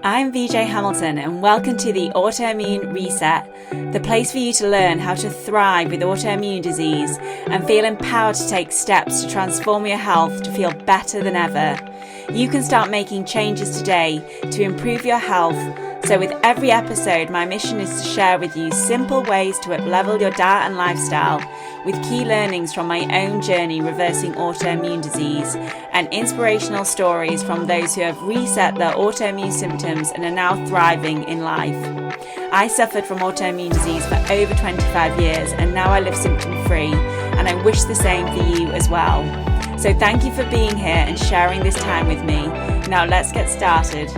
I'm VJ Hamilton and welcome to the Autoimmune Reset, the place for you to learn how to thrive with autoimmune disease and feel empowered to take steps to transform your health to feel better than ever. You can start making changes today to improve your health. So with every episode, my mission is to share with you simple ways to up-level your diet and lifestyle with key learnings from my own journey reversing autoimmune disease and inspirational stories from those who have reset their autoimmune symptoms and are now thriving in life. I suffered from autoimmune disease for over 25 years and now I live symptom-free, and I wish the same for you as well. So thank you for being here and sharing this time with me. Now let's get started.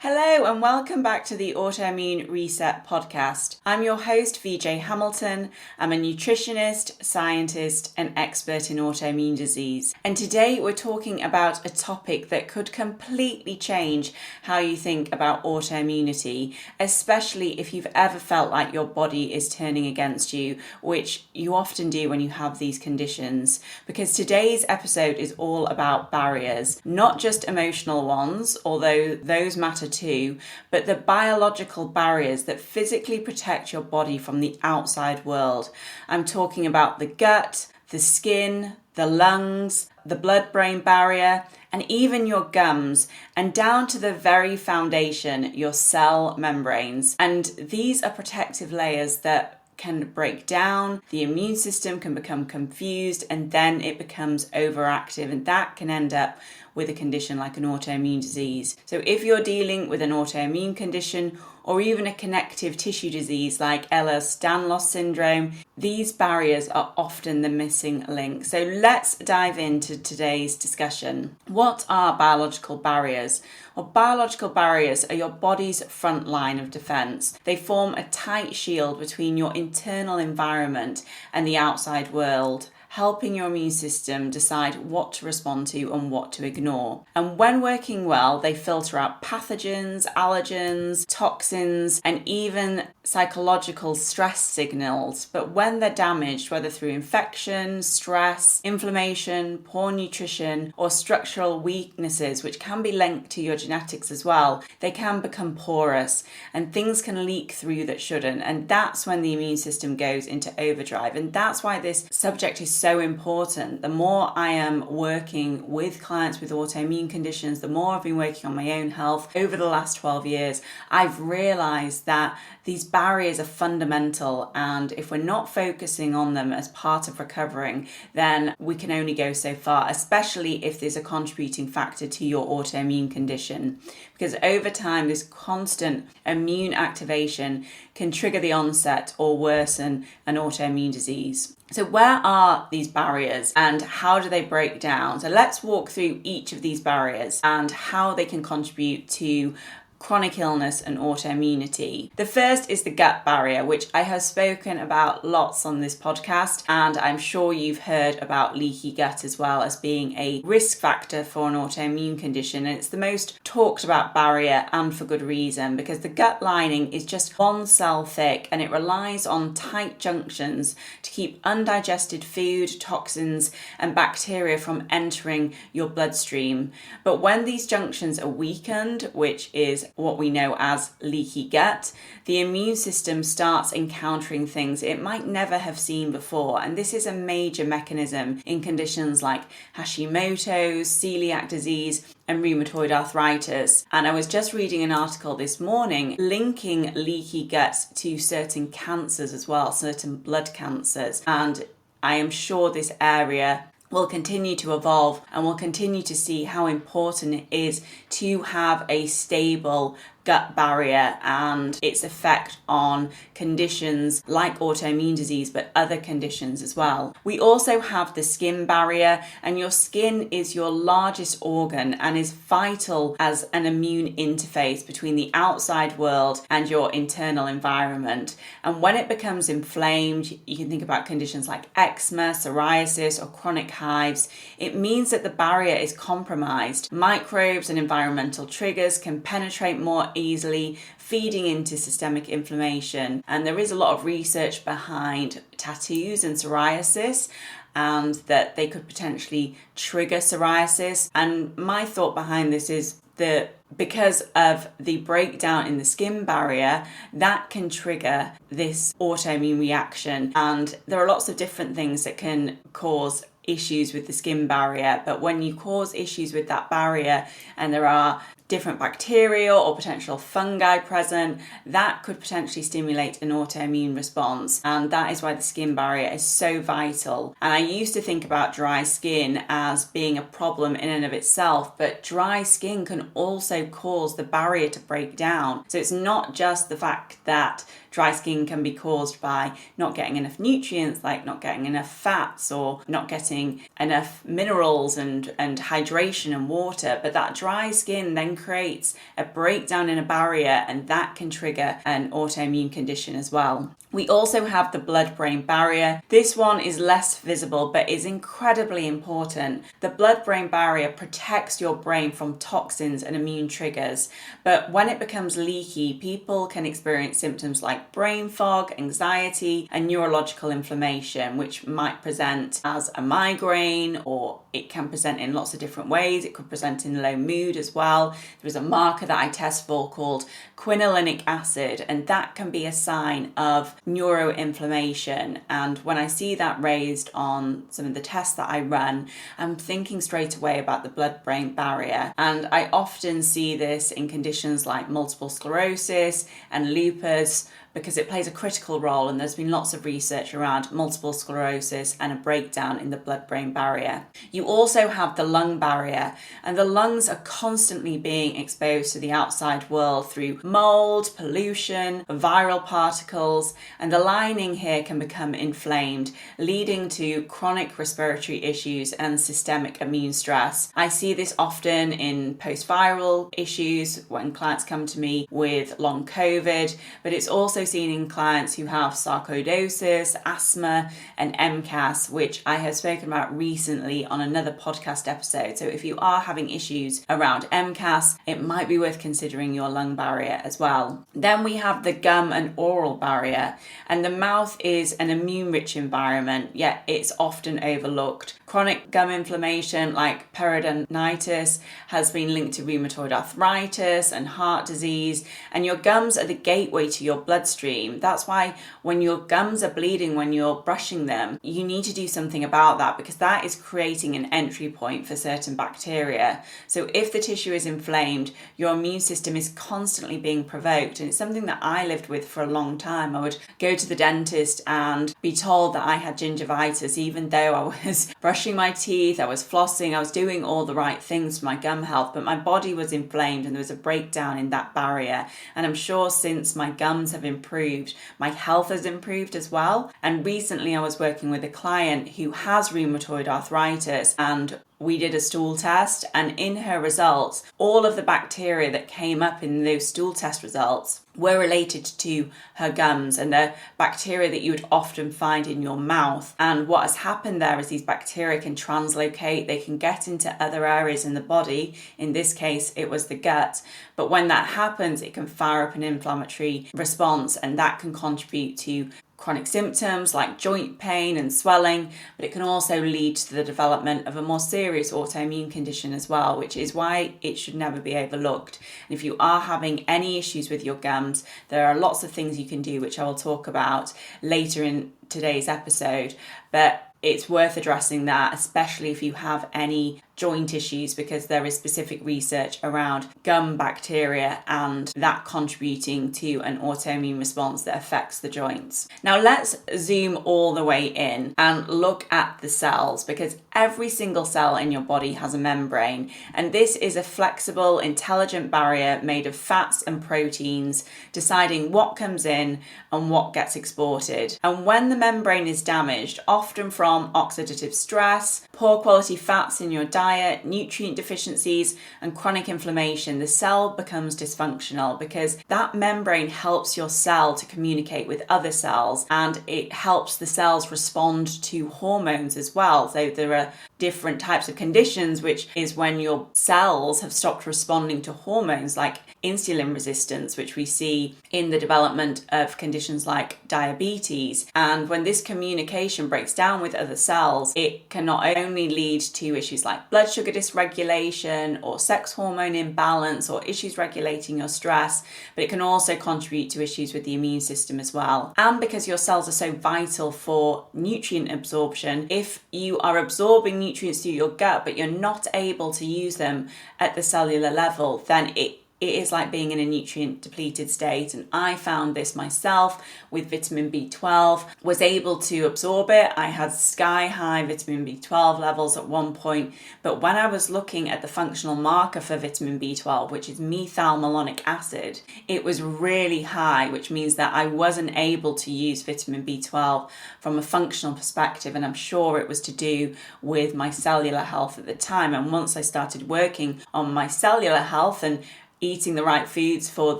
Hello and welcome back to the Autoimmune Reset podcast. I'm your host, VJ Hamilton. I'm a nutritionist, scientist, and expert in autoimmune disease. And today we're talking about a topic that could completely change how you think about autoimmunity, especially if you've ever felt like your body is turning against you, which you often do when you have these conditions. Because today's episode is all about barriers, not just emotional ones, although those matter too, but the biological barriers that physically protect your body from the outside world. I'm talking about the gut, the skin, the lungs, the blood-brain barrier, and even your gums, and down to the very foundation, your cell membranes. And these are protective layers that can break down, the immune system can become confused, and then it becomes overactive, and that can end up with a condition like an autoimmune disease. So if you're dealing with an autoimmune condition or even a connective tissue disease like Ehlers-Danlos Syndrome, these barriers are often the missing link. So let's dive into today's discussion. What are biological barriers? Well, biological barriers are your body's front line of defense. They form a tight shield between your internal environment and the outside world, helping your immune system decide what to respond to and what to ignore. And when working well, they filter out pathogens, allergens, toxins, and even psychological stress signals. But when they're damaged, whether through infection, stress, inflammation, poor nutrition, or structural weaknesses, which can be linked to your genetics as well, they can become porous and things can leak through that shouldn't. And that's when the immune system goes into overdrive. And that's why this subject is so important. The more I am working with clients with autoimmune conditions, the more I've been working on my own health over the last 12 years, I've realized that these barriers are fundamental, and if we're not focusing on them as part of recovering, then we can only go so far, especially if there's a contributing factor to your autoimmune condition. Because over time, this constant immune activation can trigger the onset or worsen an autoimmune disease. So where are these barriers and how do they break down? So let's walk through each of these barriers and how they can contribute to chronic illness and autoimmunity. The first is the gut barrier, which I have spoken about lots on this podcast, and I'm sure you've heard about leaky gut as well as being a risk factor for an autoimmune condition. And it's the most talked about barrier, and for good reason, because the gut lining is just one cell thick and it relies on tight junctions to keep undigested food, toxins, and bacteria from entering your bloodstream. But when these junctions are weakened, which is what we know as leaky gut, the immune system starts encountering things it might never have seen before. And this is a major mechanism in conditions like Hashimoto's, celiac disease, and rheumatoid arthritis. And I was just reading an article this morning linking leaky gut to certain cancers as well, certain blood cancers. And I am sure this area will continue to evolve, and we'll continue to see how important it is to have a stable gut barrier and its effect on conditions like autoimmune disease, but other conditions as well. We also have the skin barrier, and your skin is your largest organ and is vital as an immune interface between the outside world and your internal environment. And when it becomes inflamed, you can think about conditions like eczema, psoriasis, or chronic hives. It means that the barrier is compromised. Microbes and environmental triggers can penetrate more easily, feeding into systemic inflammation. And there is a lot of research behind tattoos and psoriasis, and that they could potentially trigger psoriasis. And my thought behind this is that because of the breakdown in the skin barrier, that can trigger this autoimmune reaction. And there are lots of different things that can cause issues with the skin barrier, but when you cause issues with that barrier and there are different bacteria or potential fungi present, that could potentially stimulate an autoimmune response. And that is why the skin barrier is so vital. And I used to think about dry skin as being a problem in and of itself, but dry skin can also cause the barrier to break down. So it's not just the fact that dry skin can be caused by not getting enough nutrients, like not getting enough fats or not getting enough minerals and hydration and water, but that dry skin then creates a breakdown in a barrier, and that can trigger an autoimmune condition as well. We also have the blood-brain barrier. This one is less visible but is incredibly important. The blood-brain barrier protects your brain from toxins and immune triggers, but when it becomes leaky, people can experience symptoms like brain fog, anxiety, and neurological inflammation, which might present as a migraine, or it can present in lots of different ways. It could present in low mood as well. There is a marker that I test for called quinolinic acid, and that can be a sign of neuroinflammation. And when I see that raised on some of the tests that I run, I'm thinking straight away about the blood-brain barrier. And I often see this in conditions like multiple sclerosis and lupus, because it plays a critical role, and there's been lots of research around multiple sclerosis and a breakdown in the blood-brain barrier. You also have the lung barrier, and the lungs are constantly being exposed to the outside world through mold, pollution, viral particles, and the lining here can become inflamed, leading to chronic respiratory issues and systemic immune stress. I see this often in post-viral issues when clients come to me with long COVID, but it's also seen in clients who have sarcoidosis, asthma, and MCAS, which I have spoken about recently on another podcast episode. So if you are having issues around MCAS, it might be worth considering your lung barrier as well. Then we have the gum and oral barrier, and the mouth is an immune-rich environment, yet it's often overlooked. Chronic gum inflammation like periodontitis has been linked to rheumatoid arthritis and heart disease, and your gums are the gateway to your bloodstream. That's why when your gums are bleeding when you're brushing them, you need to do something about that, because that is creating an entry point for certain bacteria. So if the tissue is inflamed, your immune system is constantly being provoked, and it's something that I lived with for a long time. I would go to the dentist and be told that I had gingivitis, even though I was brushing my teeth, I was flossing, I was doing all the right things for my gum health, but my body was inflamed and there was a breakdown in that barrier. And I'm sure since my gums have improved, my health has improved as well. And recently I was working with a client who has rheumatoid arthritis, and we did a stool test, and in her results, all of the bacteria that came up in those stool test results were related to her gums, and the bacteria that you would often find in your mouth. And what has happened there is these bacteria can translocate, they can get into other areas in the body. In this case, it was the gut. But when that happens, it can fire up an inflammatory response, and that can contribute to chronic symptoms like joint pain and swelling, but it can also lead to the development of a more serious autoimmune condition as well, which is why it should never be overlooked. And if you are having any issues with your gums, there are lots of things you can do, which I will talk about later in today's episode, but it's worth addressing that, especially if you have any joint issues, because there is specific research around gum bacteria and that contributing to an autoimmune response that affects the joints. Now let's zoom all the way in and look at the cells, because every single cell in your body has a membrane, and this is a flexible, intelligent barrier made of fats and proteins, deciding what comes in and what gets exported. And when the membrane is damaged, often from oxidative stress, poor quality fats in your diet, diet, nutrient deficiencies, and chronic inflammation, the cell becomes dysfunctional because that membrane helps your cell to communicate with other cells, and it helps the cells respond to hormones as well. So there are different types of conditions, which is when your cells have stopped responding to hormones like insulin resistance, which we see in the development of conditions like diabetes. And when this communication breaks down with other cells, it can not only lead to issues like blood sugar dysregulation or sex hormone imbalance or issues regulating your stress, but it can also contribute to issues with the immune system as well. And because your cells are so vital for nutrient absorption, if you are absorbing nutrients through your gut but you're not able to use them at the cellular level, then it is like being in a nutrient depleted state. And I found this myself with vitamin B12, was able to absorb it. I had sky high vitamin B12 levels at one point, but when I was looking at the functional marker for vitamin B12, which is methylmalonic acid, it was really high, which means that I wasn't able to use vitamin B12 from a functional perspective. And I'm sure it was to do with my cellular health at the time. And once I started working on my cellular health and eating the right foods for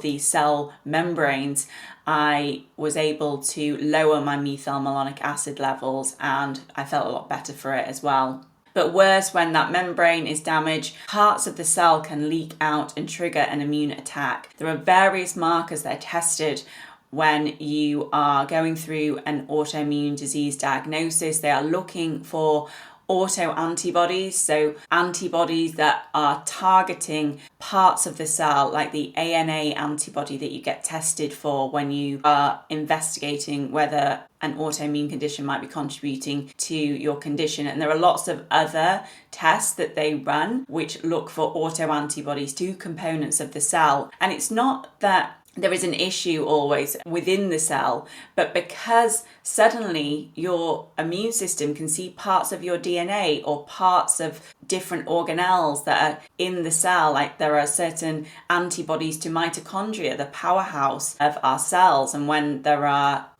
the cell membranes, I was able to lower my methylmalonic acid levels, and I felt a lot better for it as well. But worse, when that membrane is damaged, parts of the cell can leak out and trigger an immune attack. There are various markers that are tested when you are going through an autoimmune disease diagnosis. They are looking for autoantibodies, so antibodies that are targeting parts of the cell, like the ANA antibody that you get tested for when you are investigating whether an autoimmune condition might be contributing to your condition. And there are lots of other tests that they run which look for autoantibodies to components of the cell. And it's not that there is an issue always within the cell, but because suddenly your immune system can see parts of your DNA or parts of different organelles that are in the cell, like there are certain antibodies to mitochondria, the powerhouse of our cells. And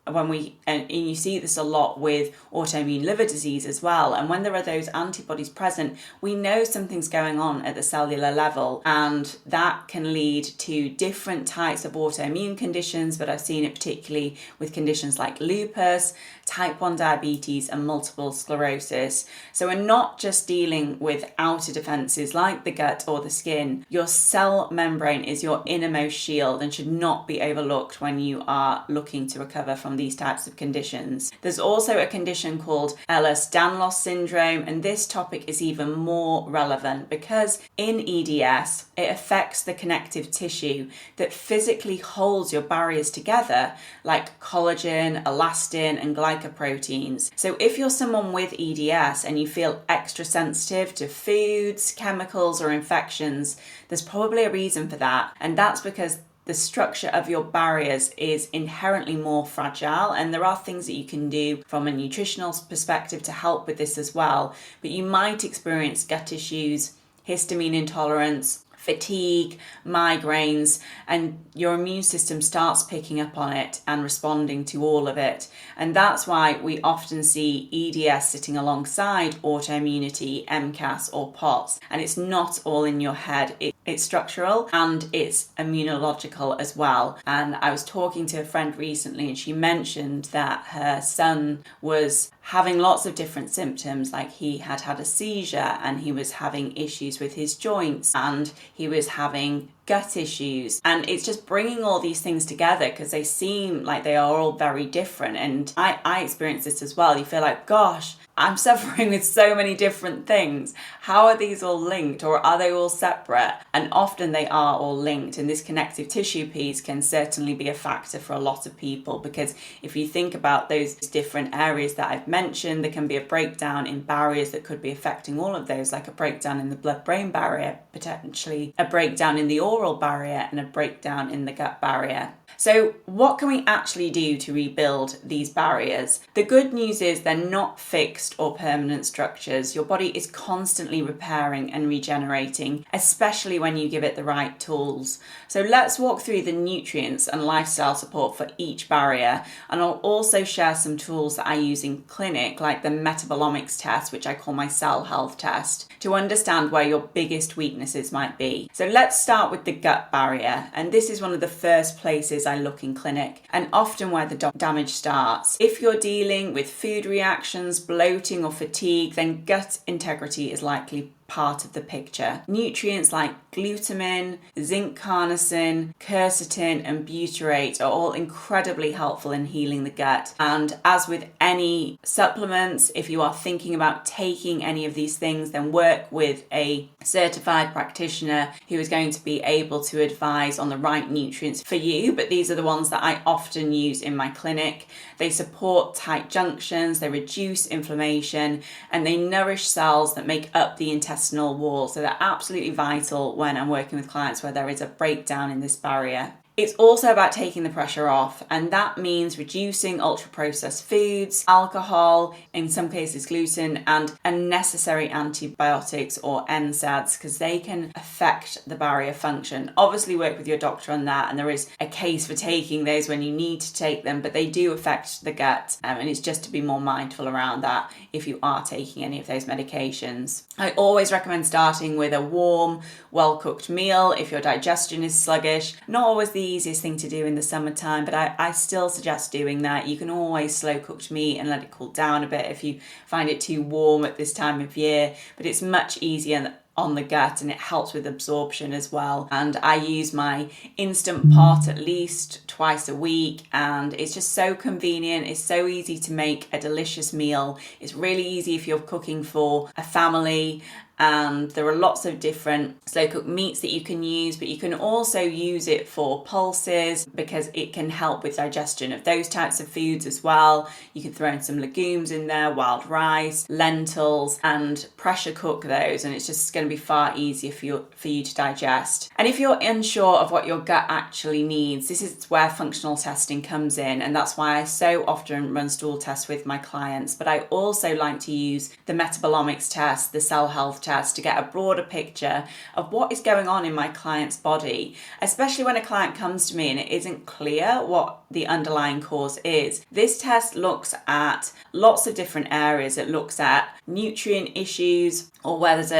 and you see this a lot with autoimmune liver disease as well. And when there are those antibodies present, we know something's going on at the cellular level, and that can lead to different types of autoimmune conditions. But I've seen it particularly with conditions like lupus, type 1 diabetes, and multiple sclerosis. So we're not just dealing with outer defenses like the gut or the skin. Your cell membrane is your innermost shield and should not be overlooked when you are looking to recover from these types of conditions. There's also a condition called Ehlers-Danlos Syndrome, and this topic is even more relevant because in EDS, it affects the connective tissue that physically holds your barriers together, like collagen, elastin, and glycoproteins. So if you're someone with EDS and you feel extra sensitive to foods, chemicals, or infections, there's probably a reason for that. And that's because the structure of your barriers is inherently more fragile, and there are things that you can do from a nutritional perspective to help with this as well. But you might experience gut issues, histamine intolerance, fatigue, migraines, and your immune system starts picking up on it and responding to all of it. And that's why we often see EDS sitting alongside autoimmunity, MCAS, or POTS. And it's not all in your head. It's structural and it's immunological as well. And I was talking to a friend recently, and she mentioned that her son was having lots of different symptoms, like he had had a seizure and he was having issues with his joints and he was having gut issues. And it's just bringing all these things together because they seem like they are all very different. And I experienced this as well. You feel like, gosh, I'm suffering with so many different things. How are these all linked, or are they all separate? And often they are all linked, and this connective tissue piece can certainly be a factor for a lot of people, because if you think about those different areas that I've mentioned, there can be a breakdown in barriers that could be affecting all of those, like a breakdown in the blood-brain barrier, potentially a breakdown in the oral barrier, and a breakdown in the gut barrier. So what can we actually do to rebuild these barriers? The good news is they're not fixed fixed or permanent structures. Your body is constantly repairing and regenerating, especially when you give it the right tools. So let's walk through the nutrients and lifestyle support for each barrier, and I'll also share some tools that I use in clinic, like the metabolomics test, which I call my cell health test, to understand where your biggest weaknesses might be. So let's start with the gut barrier, and this is one of the first places I look in clinic, and often where the damage starts. If you're dealing with food reactions, bloating or fatigue, then gut integrity is likely part of the picture. Nutrients like glutamine, zinc carnosine, quercetin and butyrate are all incredibly helpful in healing the gut. And as with any supplements, if you are thinking about taking any of these things, then work with a certified practitioner who is going to be able to advise on the right nutrients for you. But these are the ones that I often use in my clinic. They support tight junctions, they reduce inflammation, and they nourish cells that make up the intestinal wall. So they're absolutely vital when I'm working with clients where there is a breakdown in this barrier. It's also about taking the pressure off, and that means reducing ultra-processed foods, alcohol, in some cases gluten, and unnecessary antibiotics or NSAIDs, because they can affect the barrier function. Obviously work with your doctor on that, and there is a case for taking those when you need to take them, but they do affect the gut, and it's just to be more mindful around that if you are taking any of those medications. I always recommend starting with a warm, well-cooked meal if your digestion is sluggish. Not always the easiest thing to do in the summertime, but I still suggest doing that. You can always slow cooked meat and let it cool down a bit if you find it too warm at this time of year, but it's much easier on the gut and it helps with absorption as well. And I use my Instant Pot at least twice a week, and it's just so convenient. It's so easy to make a delicious meal. It's really easy if you're cooking for a family, and there are lots of different slow cooked meats that you can use, but you can also use it for pulses because it can help with digestion of those types of foods as well. You can throw in some legumes in there, wild rice, lentils, and pressure cook those, and it's just going to be far easier for you to digest. And if you're unsure of what your gut actually needs, this is where functional testing comes in, and that's why I so often run stool tests with my clients. But I also like to use the metabolomics test, the cell health test, to get a broader picture of what is going on in my client's body, especially when a client comes to me and it isn't clear what the underlying cause is. This test looks at lots of different areas. It looks at nutrient issues, or where there's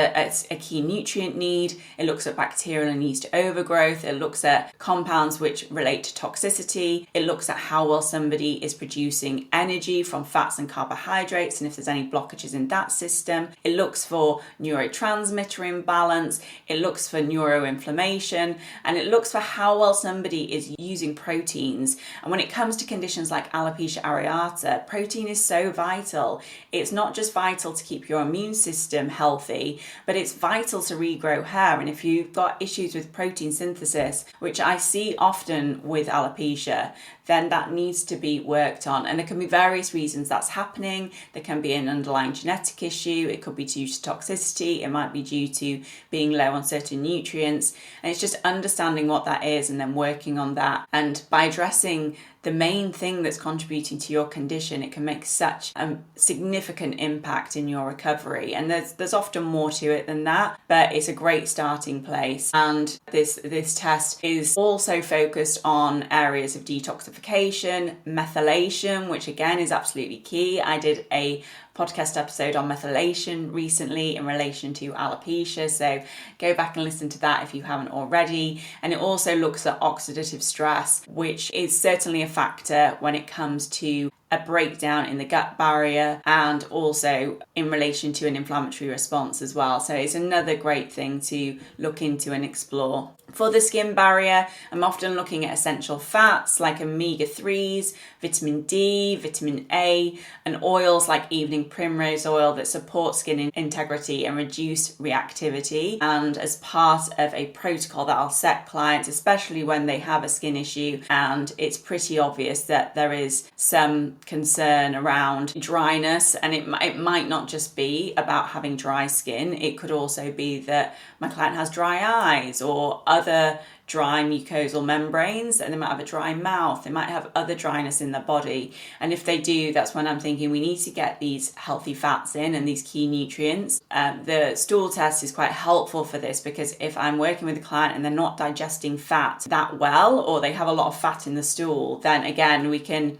a key nutrient need. It looks at bacterial and yeast overgrowth. It looks at compounds which relate to toxicity. It looks at how well somebody is producing energy from fats and carbohydrates, and if there's any blockages in that system. It looks for neurotransmitter imbalance. It looks for neuroinflammation, and it looks for how well somebody is using proteins. And when it comes to conditions like alopecia areata, protein is so vital. It's not just vital to keep your immune system healthy, but it's vital to regrow hair. And if you've got issues with protein synthesis, which I see often with alopecia, then that needs to be worked on. And there can be various reasons that's happening. There can be an underlying genetic issue. It could be due to toxicity. It might be due to being low on certain nutrients. And it's just understanding what that is and then working on that. And by addressing the main thing that's contributing to your condition, it can make such a significant impact in your recovery. And there's often more to it than that, but it's a great starting place. And this test is also focused on areas of detoxification, methylation, which again is absolutely key. I did a podcast episode on methylation recently in relation to alopecia, so go back and listen to that if you haven't already. And it also looks at oxidative stress, which is certainly a factor when it comes to a breakdown in the gut barrier, and also in relation to an inflammatory response as well. So it's another great thing to look into and explore. For the skin barrier, I'm often looking at essential fats like omega-3s, vitamin D, vitamin A, and oils like evening primrose oil that support skin integrity and reduce reactivity. And as part of a protocol that I'll set clients, especially when they have a skin issue and it's pretty obvious that there is some concern around dryness, and it might not just be about having dry skin. It could also be that my client has dry eyes or other dry mucosal membranes, and they might have a dry mouth, they might have other dryness in their body. And if they do, that's when I'm thinking we need to get these healthy fats in and these key nutrients. The stool test is quite helpful for this, because if I'm working with a client and they're not digesting fat that well, or they have a lot of fat in the stool, then again we can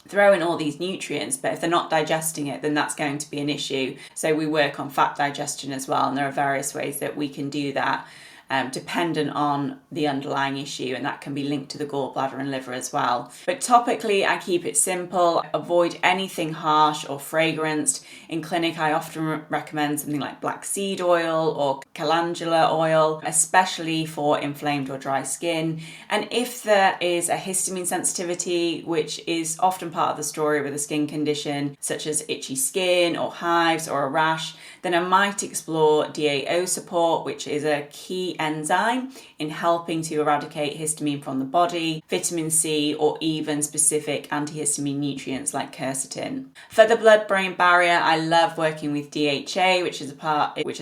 throw in all these nutrients, but if they're not digesting it, then that's going to be an issue. So we work on fat digestion as well, and there are various ways that we can do that, dependent on the underlying issue, and that can be linked to the gallbladder and liver as well. But topically, I keep it simple. Avoid anything harsh or fragranced. In clinic, I often recommend something like black seed oil or calendula oil, especially for inflamed or dry skin. And if there is a histamine sensitivity, which is often part of the story with a skin condition, such as itchy skin or hives or a rash, then I might explore DAO support, which is a key enzyme in helping to eradicate histamine from the body, vitamin C, or even specific antihistamine nutrients like quercetin. For the blood-brain barrier, I love working with DHA, which is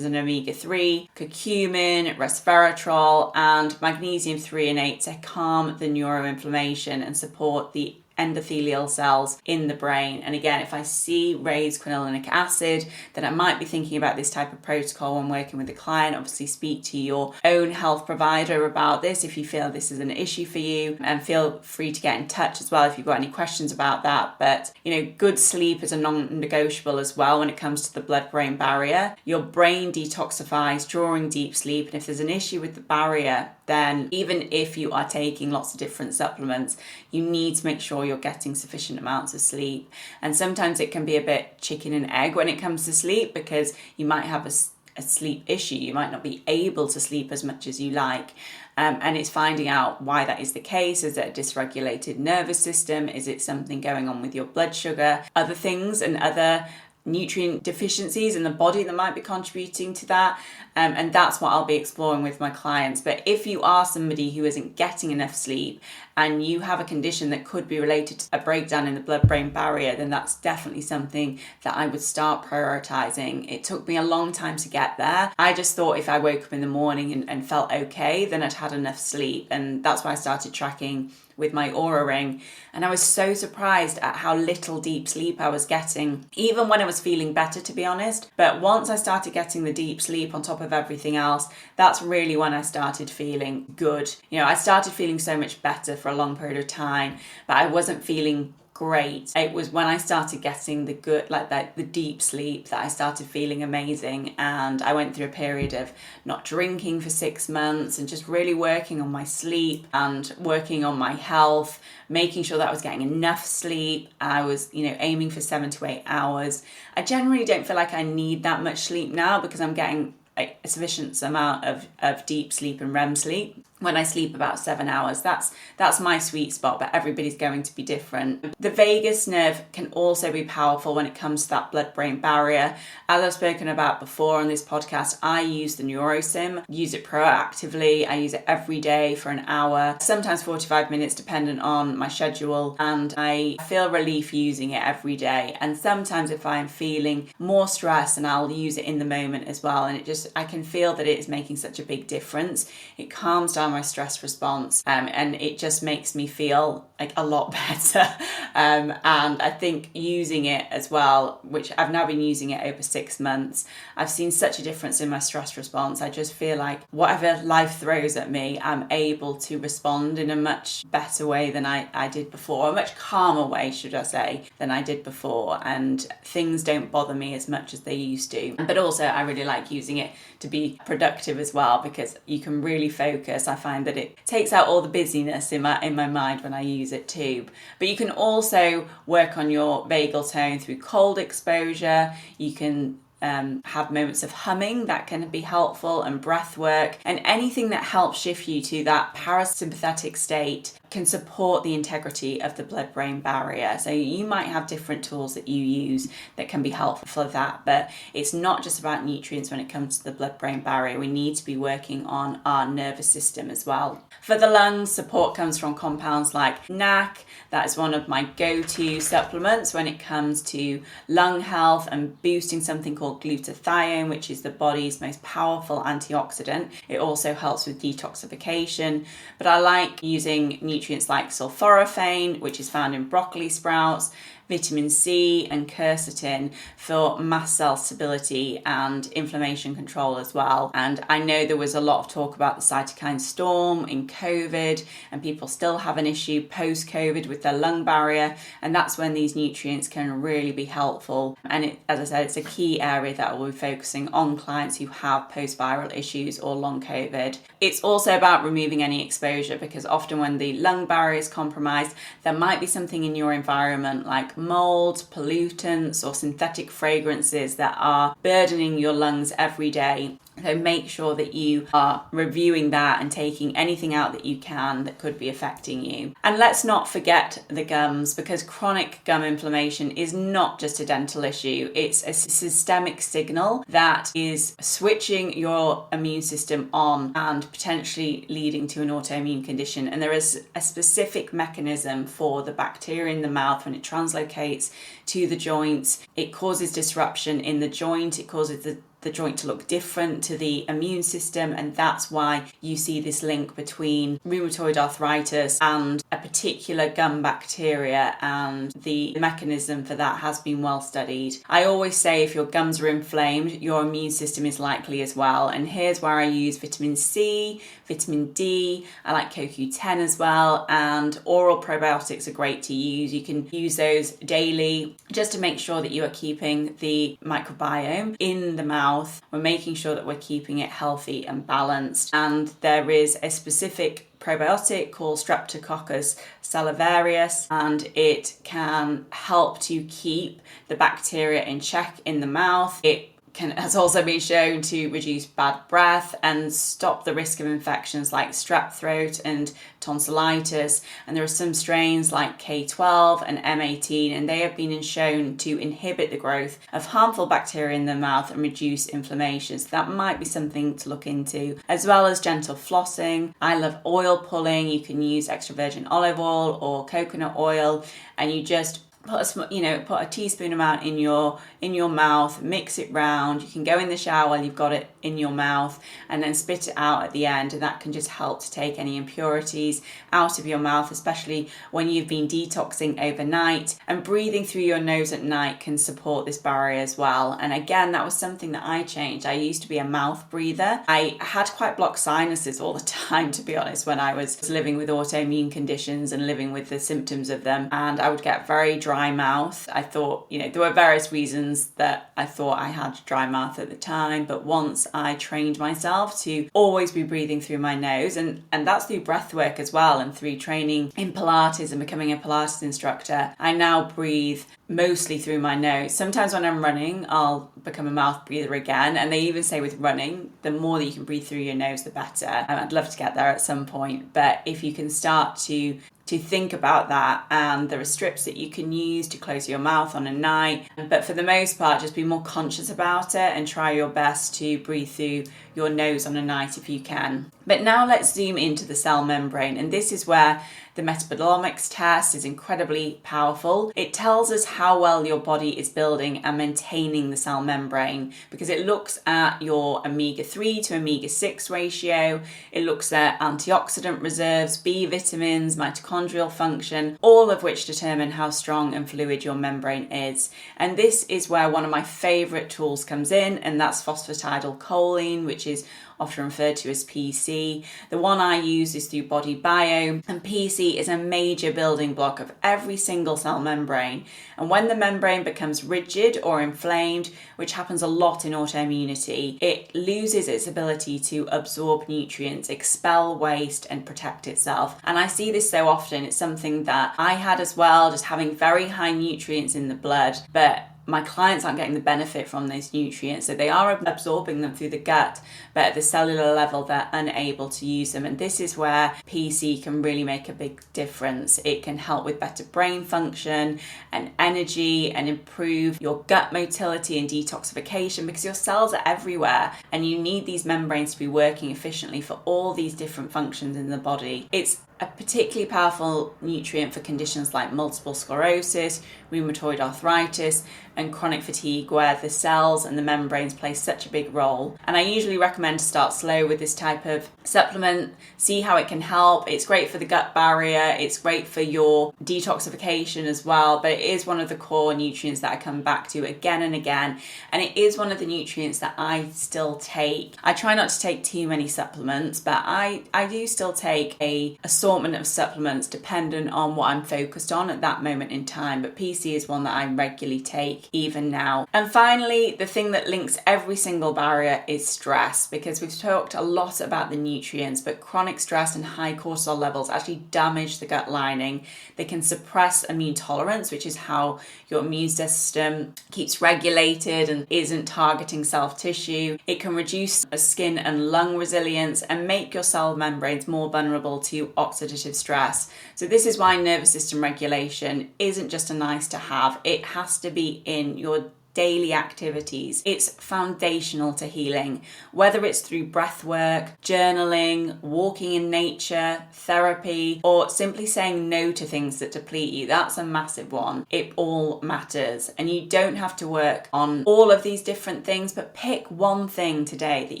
an omega-3, curcumin, resveratrol, and magnesium 3 and 8 to calm the neuroinflammation and support the endothelial cells in the brain. And again, if I see raised quinolinic acid, then I might be thinking about this type of protocol when working with the client. Obviously, speak to your own health provider about this if you feel this is an issue for you, and feel free to get in touch as well if you've got any questions about that. But good sleep is a non-negotiable as well when it comes to the blood-brain barrier. Your brain detoxifies during deep sleep, and if there's an issue with the barrier, then even if you are taking lots of different supplements, you need to make sure you're getting sufficient amounts of sleep. And sometimes it can be a bit chicken and egg when it comes to sleep, because you might have a sleep issue. You might not be able to sleep as much as you like. And it's finding out why that is the case. Is it a dysregulated nervous system? Is it something going on with your blood sugar? Other things and other nutrient deficiencies in the body that might be contributing to that, and that's what I'll be exploring with my clients. But if you are somebody who isn't getting enough sleep and you have a condition that could be related to a breakdown in the blood-brain barrier, then that's definitely something that I would start prioritizing. It took me a long time to get there. I just thought if I woke up in the morning and felt okay, then I'd had enough sleep, and that's why I started tracking with my Oura Ring. And I was so surprised at how little deep sleep I was getting, even when I was feeling better, to be honest. But once I started getting the deep sleep on top of everything else, that's really when I started feeling good. I started feeling so much better for a long period of time, but I wasn't feeling great. It was when I started getting the good, the deep sleep, that I started feeling amazing. And I went through a period of not drinking for 6 months and just really working on my sleep and working on my health, making sure that I was getting enough sleep. I was, aiming for 7 to 8 hours. I generally don't feel like I need that much sleep now, because I'm getting a sufficient amount of deep sleep and REM sleep. When I sleep about 7 hours, that's my sweet spot, but everybody's going to be different. The vagus nerve can also be powerful when it comes to that blood-brain barrier. As I've spoken about before on this podcast, I use the NeuroSim, use it proactively. I use it every day for an hour, sometimes 45 minutes, dependent on my schedule, and I feel relief using it every day. And sometimes if I'm feeling more stress, and I'll use it in the moment as well, and I can feel that it is making such a big difference. It calms down my stress response, and it just makes me feel like a lot better. And I think using it as well, which I've now been using it over 6 months, I've seen such a difference in my stress response. I just feel like whatever life throws at me, I'm able to respond in a much better way than I did before, a much calmer way, should I say, than I did before. And things don't bother me as much as they used to. But also I really like using it to be productive as well, because you can really focus. I find that it takes out all the busyness in my mind when I use it too. But you can also work on your vagal tone through cold exposure. You can have moments of humming that can be helpful, and breath work, and anything that helps shift you to that parasympathetic state can support the integrity of the blood-brain barrier. So you might have different tools that you use that can be helpful for that, but it's not just about nutrients when it comes to the blood-brain barrier. We need to be working on our nervous system as well. For the lungs, support comes from compounds like NAC. That is one of my go-to supplements when it comes to lung health and boosting something called glutathione, which is the body's most powerful antioxidant. It also helps with detoxification, but I like using nutrients like sulforaphane, which is found in broccoli sprouts, vitamin C and quercetin for mast cell stability and inflammation control as well. And I know there was a lot of talk about the cytokine storm in COVID, and people still have an issue post-COVID with their lung barrier, and that's when these nutrients can really be helpful. And as I said, it's a key area that we'll be focusing on clients who have post-viral issues or long COVID. It's also about removing any exposure, because often when the lung barrier is compromised, there might be something in your environment like mold, pollutants, or synthetic fragrances that are burdening your lungs every day. So make sure that you are reviewing that and taking anything out that you can that could be affecting you. And let's not forget the gums, because chronic gum inflammation is not just a dental issue. It's a systemic signal that is switching your immune system on and potentially leading to an autoimmune condition. And there is a specific mechanism for the bacteria in the mouth when it translocates to the joints. It causes disruption in the joint. It causes the joint to look different to the immune system, and that's why you see this link between rheumatoid arthritis and a particular gum bacteria, and the mechanism for that has been well studied. I always say if your gums are inflamed, your immune system is likely as well, and here's where I use vitamin C, vitamin D, I like CoQ10 as well, and oral probiotics are great to use. You can use those daily just to make sure that you are keeping the microbiome in the mouth. We're making sure that we're keeping it healthy and balanced. And there is a specific probiotic called Streptococcus salivarius, and it can help to keep the bacteria in check in the mouth. It has also been shown to reduce bad breath and stop the risk of infections like strep throat and tonsillitis. And there are some strains like K12 and M18, and they have been shown to inhibit the growth of harmful bacteria in the mouth and reduce inflammation. So that might be something to look into, as well as gentle flossing. I love oil pulling. You can use extra virgin olive oil or coconut oil, and you just put a teaspoon amount in your mouth, mix it round. You can go in the shower while you've got it in your mouth and then spit it out at the end, and that can just help to take any impurities out of your mouth, especially when you've been detoxing overnight. And breathing through your nose at night can support this barrier as well. And again, that was something that I changed. I used to be a mouth breather. I had quite blocked sinuses all the time, to be honest, when I was living with autoimmune conditions and living with the symptoms of them, and I would get very dry mouth. I thought, there were various reasons that I thought I had dry mouth at the time, but once I trained myself to always be breathing through my nose, and that's through breath work as well, and through training in Pilates and becoming a Pilates instructor, I now breathe mostly through my nose. Sometimes when I'm running, I'll become a mouth breather again, and they even say with running, the more that you can breathe through your nose, the better. I'd love to get there at some point, but if you can start to think about that, and there are strips that you can use to close your mouth on a night, but for the most part just be more conscious about it and try your best to breathe through your nose on a night if you can. But now let's zoom into the cell membrane, and this is where the metabolomics test is incredibly powerful. It tells us how well your body is building and maintaining the cell membrane, because it looks at your omega-3 to omega-6 ratio, it looks at antioxidant reserves, B vitamins, mitochondrial function, all of which determine how strong and fluid your membrane is. And this is where one of my favourite tools comes in, and that's phosphatidylcholine, which is often referred to as PC. The one I use is through BodyBio, and PC is a major building block of every single cell membrane. And when the membrane becomes rigid or inflamed, which happens a lot in autoimmunity, it loses its ability to absorb nutrients, expel waste, and protect itself. And I see this so often. It's something that I had as well, just having very high nutrients in the blood, but my clients aren't getting the benefit from those nutrients. So they are absorbing them through the gut, but at the cellular level, they're unable to use them. And this is where PC can really make a big difference. It can help with better brain function and energy and improve your gut motility and detoxification, because your cells are everywhere and you need these membranes to be working efficiently for all these different functions in the body. It's a particularly powerful nutrient for conditions like multiple sclerosis, rheumatoid arthritis, and chronic fatigue, where the cells and the membranes play such a big role. And I usually recommend to start slow with this type of supplement, see how it can help. It's great for the gut barrier, it's great for your detoxification as well, but it is one of the core nutrients that I come back to again and again. And it is one of the nutrients that I still take. I try not to take too many supplements, but I do still take a assortment of supplements dependent on what I'm focused on at that moment in time. But PC is one that I regularly take even now. And finally, the thing that links every single barrier is stress, because we've talked a lot about the nutrients, but chronic stress and high cortisol levels actually damage the gut lining. They can suppress immune tolerance, which is how your immune system keeps regulated and isn't targeting self-tissue. It can reduce skin and lung resilience and make your cell membranes more vulnerable to oxidative stress. So this is why nervous system regulation isn't just a nice to have. It has to be in your daily activities. It's foundational to healing, whether it's through breath work, journaling, walking in nature, therapy, or simply saying no to things that deplete you. That's a massive one. It all matters. And you don't have to work on all of these different things, but pick one thing today that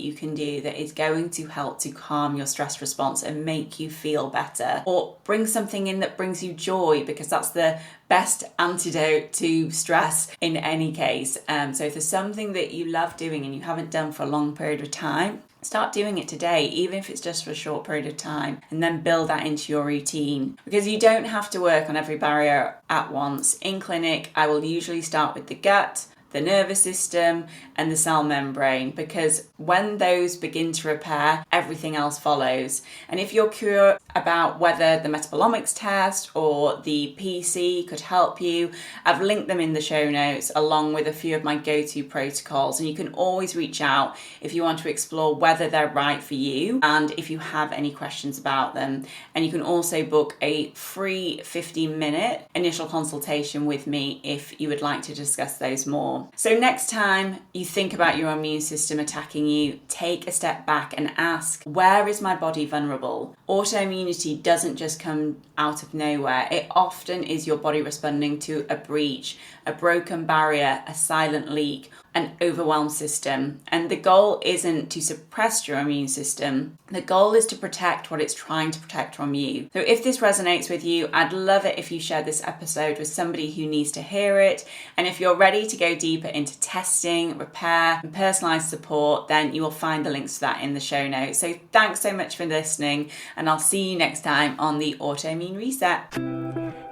you can do that is going to help to calm your stress response and make you feel better. Or bring something in that brings you joy, because that's the best antidote to stress in any case. So if there's something that you love doing and you haven't done for a long period of time, start doing it today, even if it's just for a short period of time, and then build that into your routine, because you don't have to work on every barrier at once. In clinic, I will usually start with the gut, the nervous system, and the cell membrane, because when those begin to repair, everything else follows. And if you're curious about whether the metabolomics test or the PC could help you, I've linked them in the show notes along with a few of my go-to protocols, and you can always reach out if you want to explore whether they're right for you and if you have any questions about them. And you can also book a free 15-minute initial consultation with me if you would like to discuss those more. So next time you think about your immune system attacking you, take a step back and ask, where is my body vulnerable? Autoimmunity doesn't just come out of nowhere. It often is your body responding to a breach, a broken barrier, a silent leak, an overwhelmed system. And the goal isn't to suppress your immune system. The goal is to protect what it's trying to protect from you. So if this resonates with you, I'd love it if you share this episode with somebody who needs to hear it. And if you're ready to go deeper into testing, repair, and personalized support, then you will find the links to that in the show notes. So thanks so much for listening, and I'll see you next time on the Autoimmune Reset.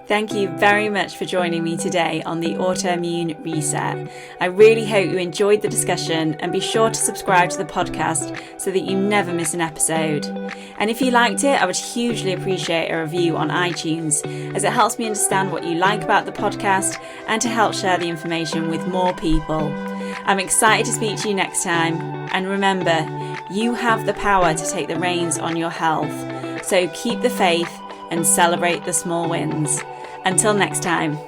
Thank you very much for joining me today on the Autoimmune Reset. I really hope you enjoyed the discussion, and be sure to subscribe to the podcast so that you never miss an episode. And if you liked it, I would hugely appreciate a review on iTunes, as it helps me understand what you like about the podcast and to help share the information with more people. I'm excited to speak to you next time, and remember, you have the power to take the reins on your health. So keep the faith and celebrate the small wins. Until next time.